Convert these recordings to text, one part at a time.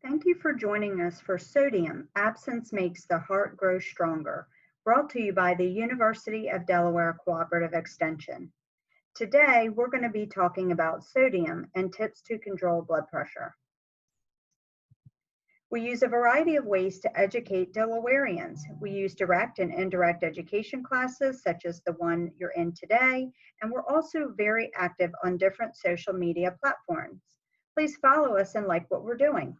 Thank you for joining us for Sodium, Absence Makes the Heart Grow Stronger, brought to you by the University of Delaware Cooperative Extension. Today, we're going to be talking about sodium and tips to control blood pressure. We use a variety of ways to educate Delawareans. We use direct and indirect education classes, such as the one you're in today, and we're also very active on different social media platforms. Please follow us and like what we're doing.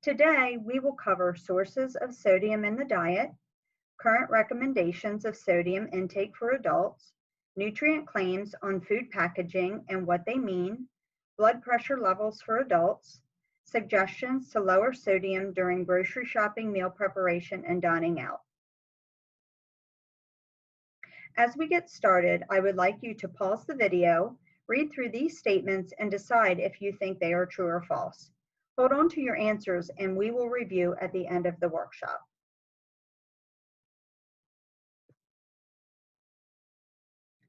Today, we will cover sources of sodium in the diet, current recommendations of sodium intake for adults, nutrient claims on food packaging and what they mean, blood pressure levels for adults, suggestions to lower sodium during grocery shopping, meal preparation, and dining out. As we get started, I would like you to pause the video, read through these statements, and decide if you think they are true or false. Hold on to your answers, and we will review at the end of the workshop.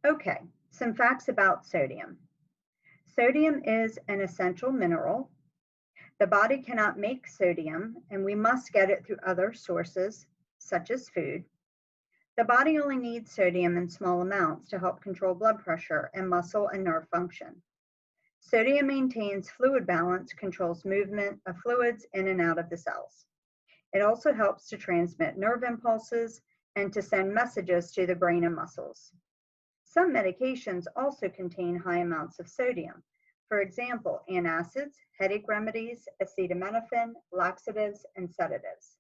Okay, some facts about sodium. Sodium is an essential mineral. The body cannot make sodium, and we must get it through other sources, such as food. The body only needs sodium in small amounts to help control blood pressure and muscle and nerve function. Sodium maintains fluid balance, controls movement of fluids in and out of the cells. It also helps to transmit nerve impulses and to send messages to the brain and muscles. Some medications also contain high amounts of sodium. For example, antacids, headache remedies, acetaminophen, laxatives, and sedatives.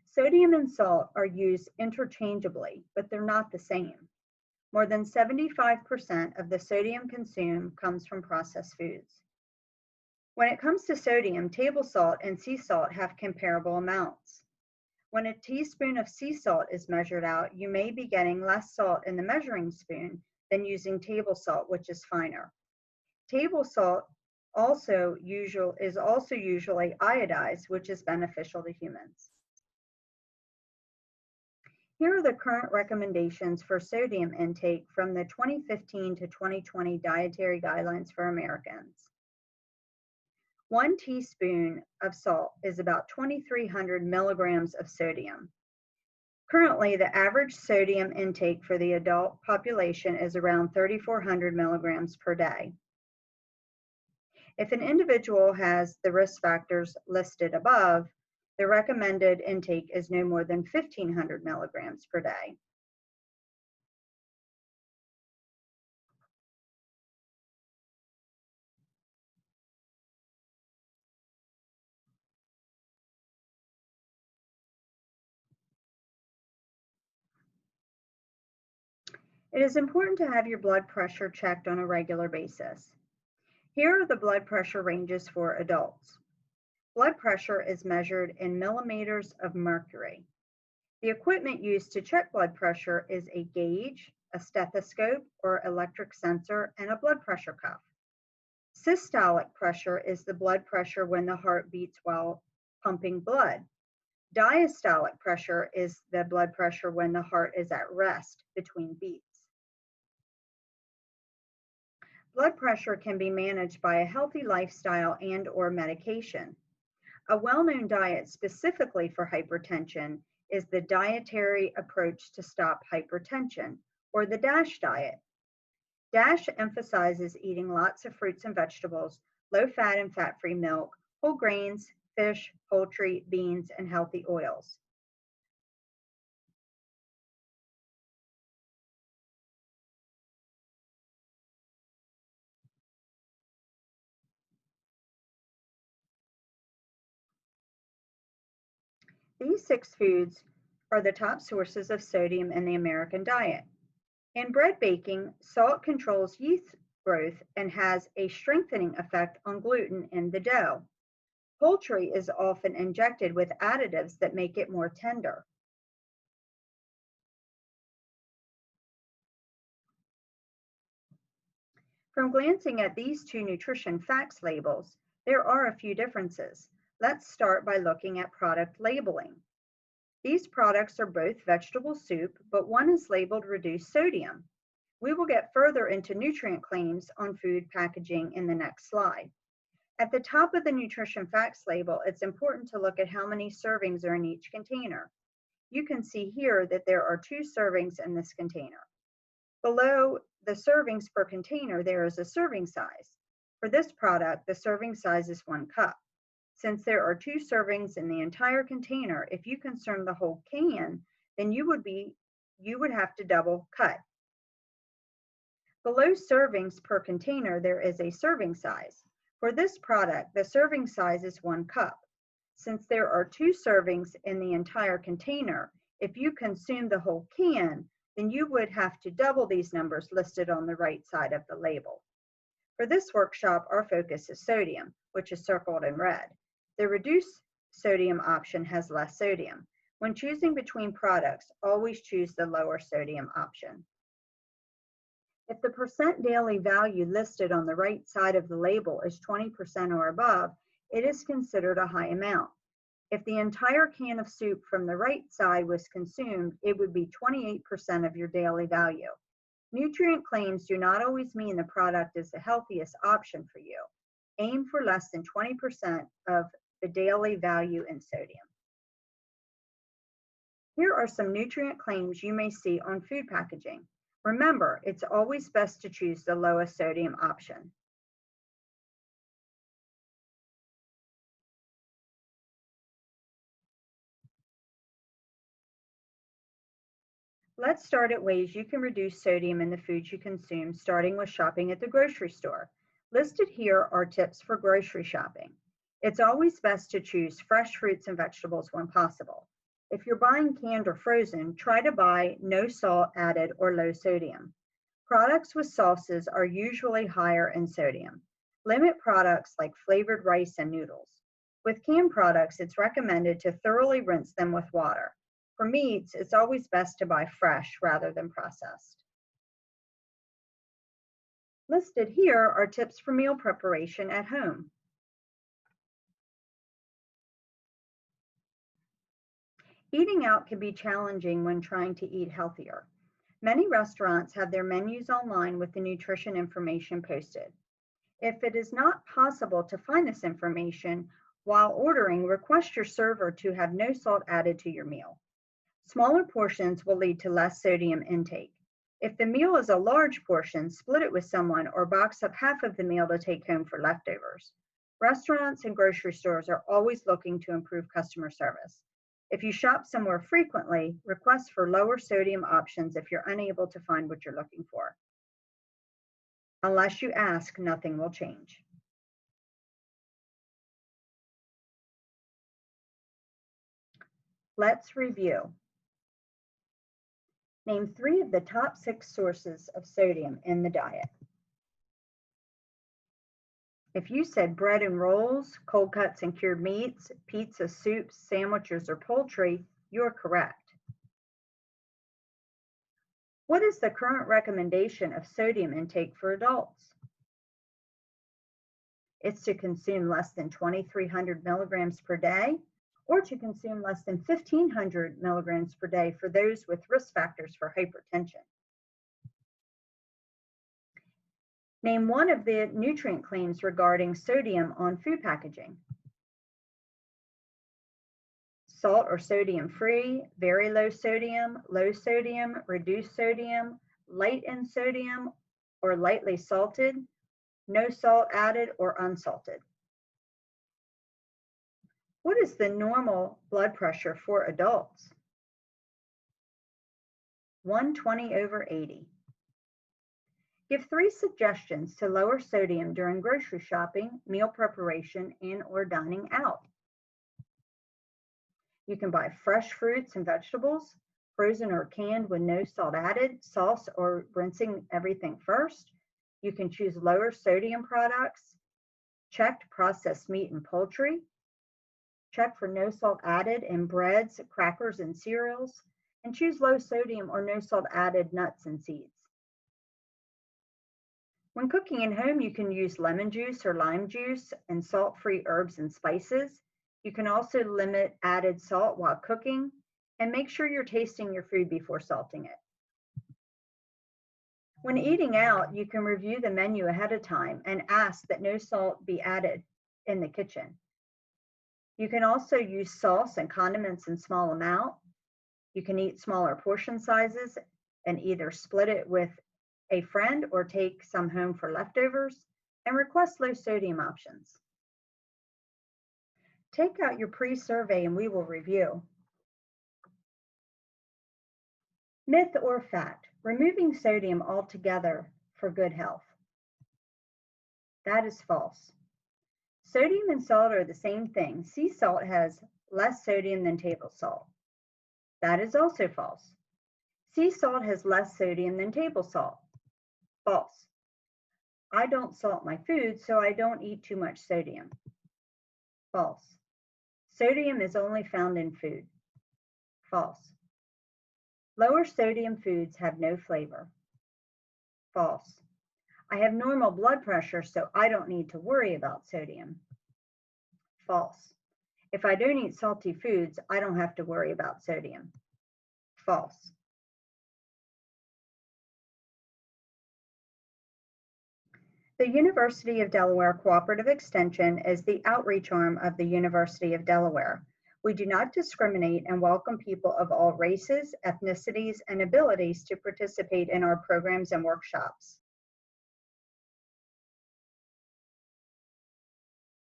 Sodium and salt are used interchangeably, but they're not the same. More than 75% of the sodium consumed comes from processed foods. When it comes to sodium, table salt and sea salt have comparable amounts. When a teaspoon of sea salt is measured out, you may be getting less salt in the measuring spoon than using table salt, which is finer. Table salt is also usually iodized, which is beneficial to humans. Here are the current recommendations for sodium intake from the 2015 to 2020 Dietary Guidelines for Americans. 1 teaspoon of salt is about 2,300 milligrams of sodium. Currently, the average sodium intake for the adult population is around 3,400 milligrams per day. If an individual has the risk factors listed above, the recommended intake is no more than 1,500 milligrams per day. It is important to have your blood pressure checked on a regular basis. Here are the blood pressure ranges for adults. Blood pressure is measured in millimeters of mercury. The equipment used to check blood pressure is a gauge, a stethoscope or electric sensor, and a blood pressure cuff. Systolic pressure is the blood pressure when the heart beats while pumping blood. Diastolic pressure is the blood pressure when the heart is at rest between beats. Blood pressure can be managed by a healthy lifestyle and/or medication. A well-known diet specifically for hypertension is the dietary approach to stop hypertension, or the DASH diet. DASH emphasizes eating lots of fruits and vegetables, low-fat and fat-free milk, whole grains, fish, poultry, beans, and healthy oils. These 6 foods are the top sources of sodium in the American diet. In bread baking, salt controls yeast growth and has a strengthening effect on gluten in the dough. Poultry is often injected with additives that make it more tender. From glancing at these 2 nutrition facts labels, there are a few differences. Let's start by looking at product labeling. These products are both vegetable soup, but one is labeled reduced sodium. We will get further into nutrient claims on food packaging in the next slide. At the top of the nutrition facts label, it's important to look at how many servings are in each container. You can see here that there are 2 servings in this container. Below the servings per container, there is a serving size. For this product, the serving size is 1 cup. Since there are 2 servings in the entire container, if you consume the whole can, then you would have to double cut. Below servings per container, there is a serving size. For this product, the serving size is 1 cup. Since there are 2 servings in the entire container, if you consume the whole can, then you would have to double these numbers listed on the right side of the label. For this workshop, our focus is sodium, which is circled in red. The reduced sodium option has less sodium. When choosing between products, always choose the lower sodium option. If the percent daily value listed on the right side of the label is 20% or above, it is considered a high amount. If the entire can of soup from the right side was consumed, it would be 28% of your daily value. Nutrient claims do not always mean the product is the healthiest option for you. Aim for less than 20% of the daily value in sodium. Here are some nutrient claims you may see on food packaging. Remember, it's always best to choose the lowest sodium option. Let's start at ways you can reduce sodium in the foods you consume, starting with shopping at the grocery store. Listed here are tips for grocery shopping. It's always best to choose fresh fruits and vegetables when possible. If you're buying canned or frozen, try to buy no salt added or low sodium. Products with sauces are usually higher in sodium. Limit products like flavored rice and noodles. With canned products, it's recommended to thoroughly rinse them with water. For meats, it's always best to buy fresh rather than processed. Listed here are tips for meal preparation at home. Eating out can be challenging when trying to eat healthier. Many restaurants have their menus online with the nutrition information posted. If it is not possible to find this information while ordering, request your server to have no salt added to your meal. Smaller portions will lead to less sodium intake. If the meal is a large portion, split it with someone or box up half of the meal to take home for leftovers. Restaurants and grocery stores are always looking to improve customer service. If you shop somewhere frequently, request for lower sodium options if you're unable to find what you're looking for. Unless you ask, nothing will change. Let's review. Name 3 of the top 6 sources of sodium in the diet. If you said bread and rolls, cold cuts and cured meats, pizza, soups, sandwiches, or poultry, you're correct. What is the current recommendation of sodium intake for adults? It's to consume less than 2,300 milligrams per day, or to consume less than 1,500 milligrams per day for those with risk factors for hypertension. Name 1 of the nutrient claims regarding sodium on food packaging. Salt or sodium free, very low sodium, reduced sodium, light in sodium, or lightly salted, no salt added or unsalted. What is the normal blood pressure for adults? 120/80. Give 3 suggestions to lower sodium during grocery shopping, meal preparation, and/or dining out. You can buy fresh fruits and vegetables, frozen or canned with no salt added, sauce or rinsing everything first. You can choose lower sodium products, checked processed meat and poultry, check for no salt added in breads, crackers, and cereals, and choose low sodium or no salt added nuts and seeds. When cooking at home, you can use lemon juice or lime juice and salt-free herbs and spices. You can also limit added salt while cooking, and make sure you're tasting your food before salting it. When eating out, you can review the menu ahead of time and ask that no salt be added. in the kitchen. You can also use sauce and condiments in small amount. You can eat smaller portion sizes and either split it with a friend or take some home for leftovers, and request low sodium options. Take out your pre-survey and we will review. Myth or fact, removing sodium altogether for good health. That is false. Sodium and salt are the same thing. Sea salt has less sodium than table salt. That is also false. Sea salt has less sodium than table salt. False. I don't salt my food, so I don't eat too much sodium. False. Sodium is only found in food. False. Lower sodium foods have no flavor. False. I have normal blood pressure, so I don't need to worry about sodium. False. If I don't eat salty foods, I don't have to worry about sodium. False. The University of Delaware Cooperative Extension is the outreach arm of the University of Delaware. We do not discriminate and welcome people of all races, ethnicities, and abilities to participate in our programs and workshops.